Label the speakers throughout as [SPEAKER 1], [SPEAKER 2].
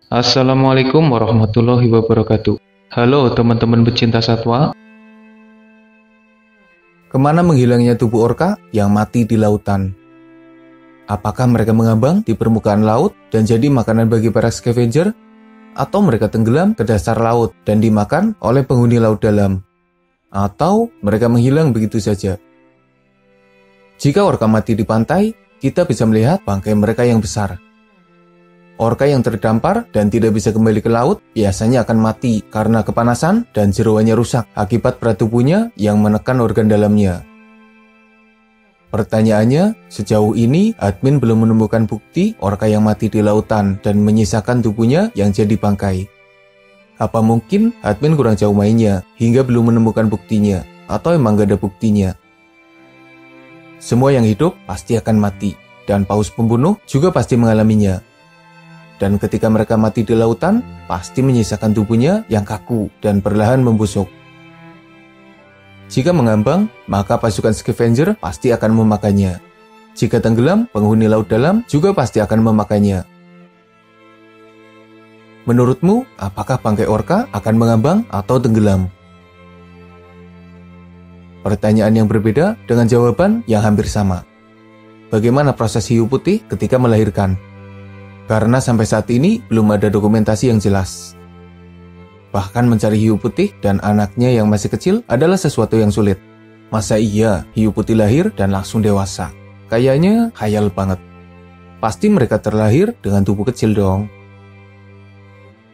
[SPEAKER 1] Assalamualaikum warahmatullahi wabarakatuh. Halo teman-teman pecinta satwa.
[SPEAKER 2] Kemana menghilangnya tubuh orka yang mati di lautan? Apakah mereka mengambang di permukaan laut dan jadi makanan bagi para scavenger? Atau mereka tenggelam ke dasar laut dan dimakan oleh penghuni laut dalam? Atau mereka menghilang begitu saja? Jika orka mati di pantai, kita bisa melihat bangkai mereka yang besar. Orka yang terdampar dan tidak bisa kembali ke laut biasanya akan mati karena kepanasan dan jeroannya rusak akibat berat tubuhnya yang menekan organ dalamnya. Pertanyaannya, sejauh ini admin belum menemukan bukti orka yang mati di lautan dan menyisakan tubuhnya yang jadi bangkai. Apa mungkin admin kurang jauh mainnya hingga belum menemukan buktinya, atau emang gak ada buktinya? Semua yang hidup pasti akan mati, dan paus pembunuh juga pasti mengalaminya. Dan ketika mereka mati di lautan, pasti menyisakan tubuhnya yang kaku dan perlahan membusuk. Jika mengambang, maka pasukan scavenger pasti akan memakannya. Jika tenggelam, penghuni laut dalam juga pasti akan memakannya. Menurutmu, apakah bangkai orka akan mengambang atau tenggelam? Pertanyaan yang berbeda dengan jawaban yang hampir sama. Bagaimana proses hiu putih ketika melahirkan? Karena sampai saat ini belum ada dokumentasi yang jelas. Bahkan mencari hiu putih dan anaknya yang masih kecil adalah sesuatu yang sulit. Masa iya hiu putih lahir dan langsung dewasa? Kayaknya khayal banget. Pasti mereka terlahir dengan tubuh kecil dong.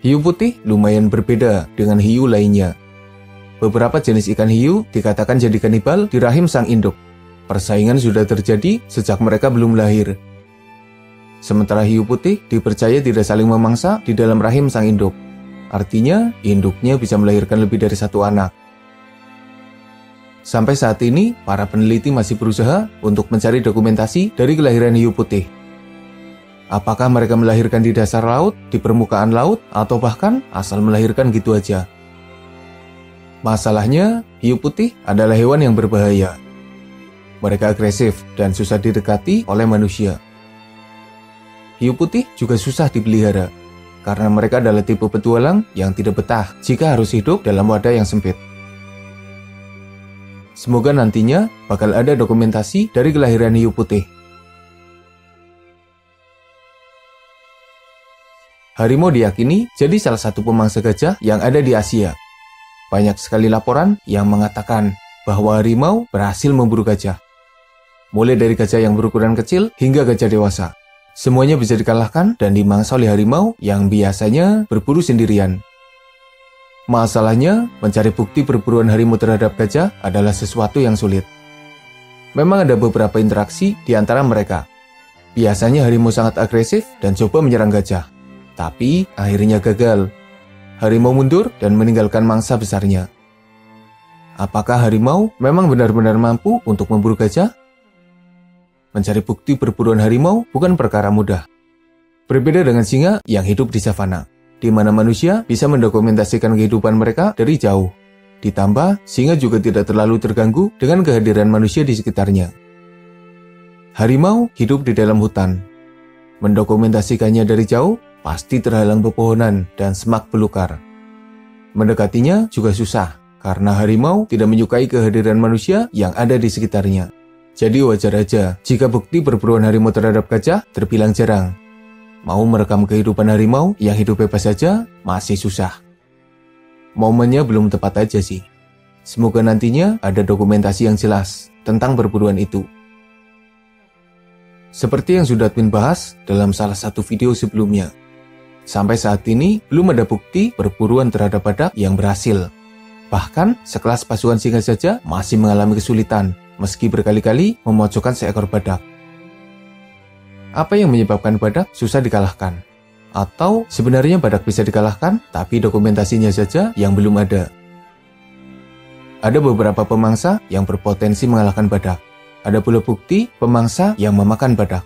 [SPEAKER 2] Hiu putih lumayan berbeda dengan hiu lainnya. Beberapa jenis ikan hiu dikatakan jadi kanibal di rahim sang induk. Persaingan sudah terjadi sejak mereka belum lahir. Sementara hiu putih dipercaya tidak saling memangsa di dalam rahim sang induk. Artinya, induknya bisa melahirkan lebih dari satu anak. Sampai saat ini, para peneliti masih berusaha untuk mencari dokumentasi dari kelahiran hiu putih. Apakah mereka melahirkan di dasar laut, di permukaan laut, atau bahkan asal melahirkan gitu aja? Masalahnya, hiu putih adalah hewan yang berbahaya. Mereka agresif dan susah didekati oleh manusia. Hiu putih juga susah dipelihara, karena mereka adalah tipe petualang yang tidak betah jika harus hidup dalam wadah yang sempit. Semoga nantinya bakal ada dokumentasi dari kelahiran hiu putih. Harimau diyakini jadi salah satu pemangsa gajah yang ada di Asia. Banyak sekali laporan yang mengatakan bahwa harimau berhasil memburu gajah. Mulai dari gajah yang berukuran kecil hingga gajah dewasa. Semuanya bisa dikalahkan dan dimangsa oleh harimau yang biasanya berburu sendirian. Masalahnya, mencari bukti perburuan harimau terhadap gajah adalah sesuatu yang sulit. Memang ada beberapa interaksi di antara mereka. Biasanya harimau sangat agresif dan coba menyerang gajah. Tapi akhirnya gagal. Harimau mundur dan meninggalkan mangsa besarnya. Apakah harimau memang benar-benar mampu untuk memburu gajah? Mencari bukti perburuan harimau bukan perkara mudah. Berbeda dengan singa yang hidup di savana, di mana manusia bisa mendokumentasikan kehidupan mereka dari jauh. Ditambah, singa juga tidak terlalu terganggu dengan kehadiran manusia di sekitarnya. Harimau hidup di dalam hutan. Mendokumentasikannya dari jauh pasti terhalang pepohonan dan semak belukar. Mendekatinya juga susah, karena harimau tidak menyukai kehadiran manusia yang ada di sekitarnya. Jadi wajar aja jika bukti perburuan harimau terhadap gajah terbilang jarang. Mau merekam kehidupan harimau yang hidup bebas saja masih susah. Momennya belum tepat aja sih. Semoga nantinya ada dokumentasi yang jelas tentang perburuan itu. Seperti yang sudah admin bahas dalam salah satu video sebelumnya. Sampai saat ini belum ada bukti perburuan terhadap badak yang berhasil. Bahkan sekelas pasukan singa saja masih mengalami kesulitan meski berkali-kali memojokkan seekor badak. Apa yang menyebabkan badak susah dikalahkan? Atau sebenarnya badak bisa dikalahkan, tapi dokumentasinya saja yang belum ada? Ada beberapa pemangsa yang berpotensi mengalahkan badak. Ada pula bukti pemangsa yang memakan badak.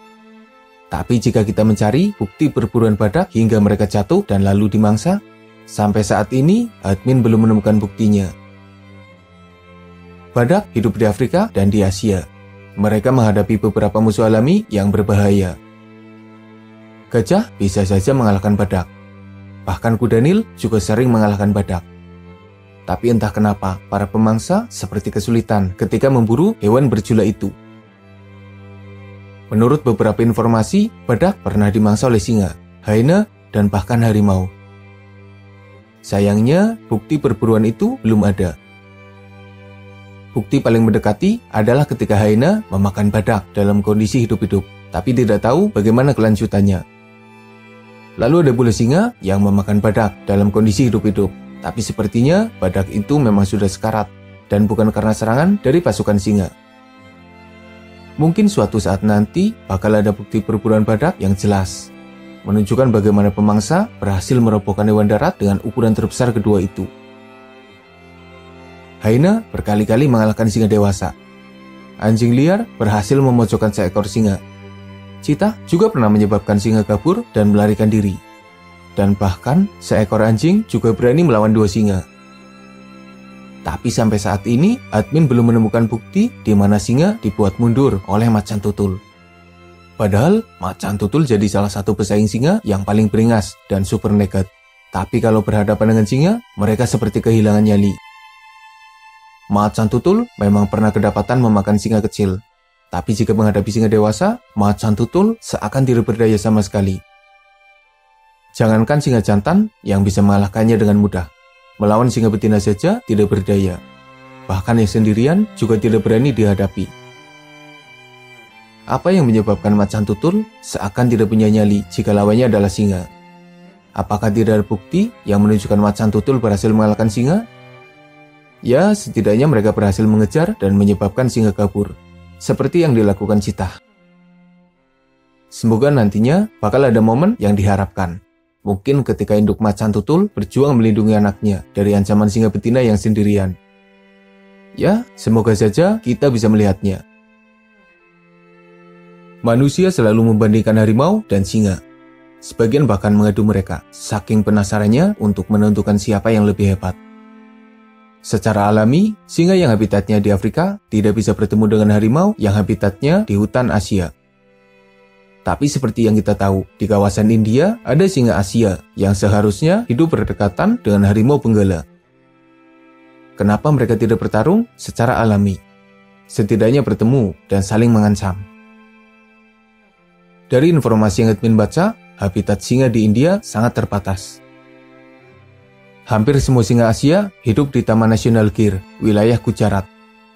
[SPEAKER 2] Tapi jika kita mencari bukti perburuan badak hingga mereka jatuh dan lalu dimangsa, sampai saat ini admin belum menemukan buktinya. Badak hidup di Afrika dan di Asia. Mereka menghadapi beberapa musuh alami yang berbahaya. Gajah bisa saja mengalahkan badak. Bahkan kuda Nil juga sering mengalahkan badak. Tapi entah kenapa, para pemangsa seperti kesulitan ketika memburu hewan berjula itu. Menurut beberapa informasi, badak pernah dimangsa oleh singa, hyena, dan bahkan harimau. Sayangnya, bukti perburuan itu belum ada. Bukti paling mendekati adalah ketika hyena memakan badak dalam kondisi hidup-hidup, tapi tidak tahu bagaimana kelanjutannya. Lalu ada pula singa yang memakan badak dalam kondisi hidup-hidup, tapi sepertinya badak itu memang sudah sekarat dan bukan karena serangan dari pasukan singa. Mungkin suatu saat nanti bakal ada bukti perburuan badak yang jelas, menunjukkan bagaimana pemangsa berhasil merobohkan hewan darat dengan ukuran terbesar kedua itu. Hyena berkali-kali mengalahkan singa dewasa. Anjing liar berhasil memojokkan seekor singa. Cheetah juga pernah menyebabkan singa kabur dan melarikan diri. Dan bahkan seekor anjing juga berani melawan 2 singa. Tapi sampai saat ini, admin belum menemukan bukti di mana singa dibuat mundur oleh macan tutul. Padahal, macan tutul jadi salah satu pesaing singa yang paling beringas dan super nekat. Tapi kalau berhadapan dengan singa, mereka seperti kehilangan nyali. Macan tutul memang pernah kedapatan memakan singa kecil. Tapi jika menghadapi singa dewasa, macan tutul seakan tidak berdaya sama sekali. Jangankan singa jantan yang bisa mengalahkannya dengan mudah, melawan singa betina saja tidak berdaya. Bahkan yang sendirian juga tidak berani dihadapi. Apa yang menyebabkan macan tutul seakan tidak punya nyali jika lawannya adalah singa? Apakah tidak ada bukti yang menunjukkan macan tutul berhasil mengalahkan singa? Ya, setidaknya mereka berhasil mengejar dan menyebabkan singa kabur, seperti yang dilakukan cheetah. Semoga nantinya bakal ada momen yang diharapkan. Mungkin ketika induk macan tutul berjuang melindungi anaknya dari ancaman singa betina yang sendirian. Ya, semoga saja kita bisa melihatnya. Manusia selalu membandingkan harimau dan singa. Sebagian bahkan mengadu mereka, saking penasarannya untuk menentukan siapa yang lebih hebat. Secara alami, singa yang habitatnya di Afrika tidak bisa bertemu dengan harimau yang habitatnya di hutan Asia. Tapi seperti yang kita tahu, di kawasan India ada singa Asia yang seharusnya hidup berdekatan dengan harimau benggala. Kenapa mereka tidak bertarung secara alami? Setidaknya bertemu dan saling mengancam. Dari informasi yang admin baca, habitat singa di India sangat terbatas. Hampir semua singa Asia hidup di Taman Nasional Gir, wilayah Gujarat.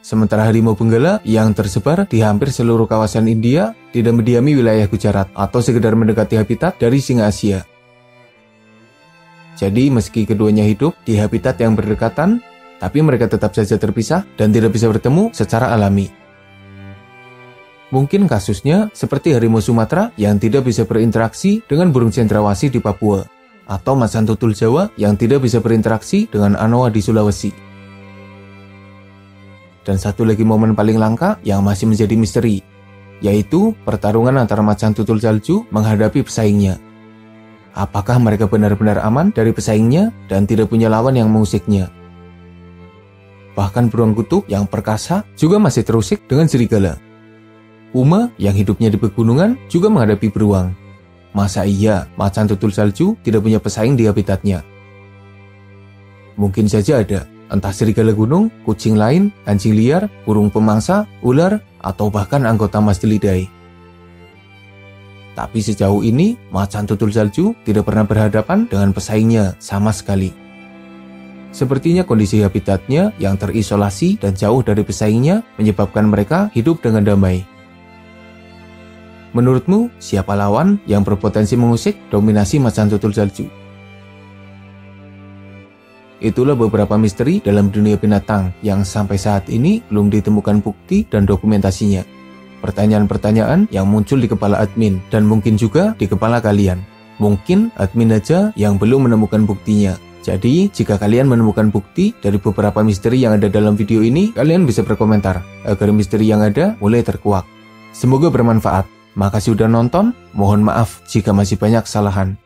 [SPEAKER 2] Sementara harimau benggala yang tersebar di hampir seluruh kawasan India tidak mendiami wilayah Gujarat atau sekedar mendekati habitat dari singa Asia. Jadi meski keduanya hidup di habitat yang berdekatan, tapi mereka tetap saja terpisah dan tidak bisa bertemu secara alami. Mungkin kasusnya seperti harimau Sumatera yang tidak bisa berinteraksi dengan burung cendrawasih di Papua, atau macan tutul Jawa yang tidak bisa berinteraksi dengan anoa di Sulawesi. Dan satu lagi momen paling langka yang masih menjadi misteri, yaitu pertarungan antara macan tutul salju menghadapi pesaingnya. Apakah mereka benar-benar aman dari pesaingnya dan tidak punya lawan yang mengusiknya? Bahkan beruang kutub yang perkasa juga masih terusik dengan serigala. Puma yang hidupnya di pegunungan juga menghadapi beruang. Masa iya macan tutul salju tidak punya pesaing di habitatnya? Mungkin saja ada, entah serigala gunung, kucing lain, anjing liar, burung pemangsa, ular, atau bahkan anggota Masdelidae. Tapi sejauh ini, macan tutul salju tidak pernah berhadapan dengan pesaingnya sama sekali. Sepertinya kondisi habitatnya yang terisolasi dan jauh dari pesaingnya menyebabkan mereka hidup dengan damai. Menurutmu, siapa lawan yang berpotensi mengusik dominasi macan tutul salju? Itulah beberapa misteri dalam dunia binatang yang sampai saat ini belum ditemukan bukti dan dokumentasinya. Pertanyaan-pertanyaan yang muncul di kepala admin dan mungkin juga di kepala kalian. Mungkin admin aja yang belum menemukan buktinya. Jadi, jika kalian menemukan bukti dari beberapa misteri yang ada dalam video ini, kalian bisa berkomentar agar misteri yang ada mulai terkuak. Semoga bermanfaat. Makasih udah nonton, mohon maaf jika masih banyak kesalahan.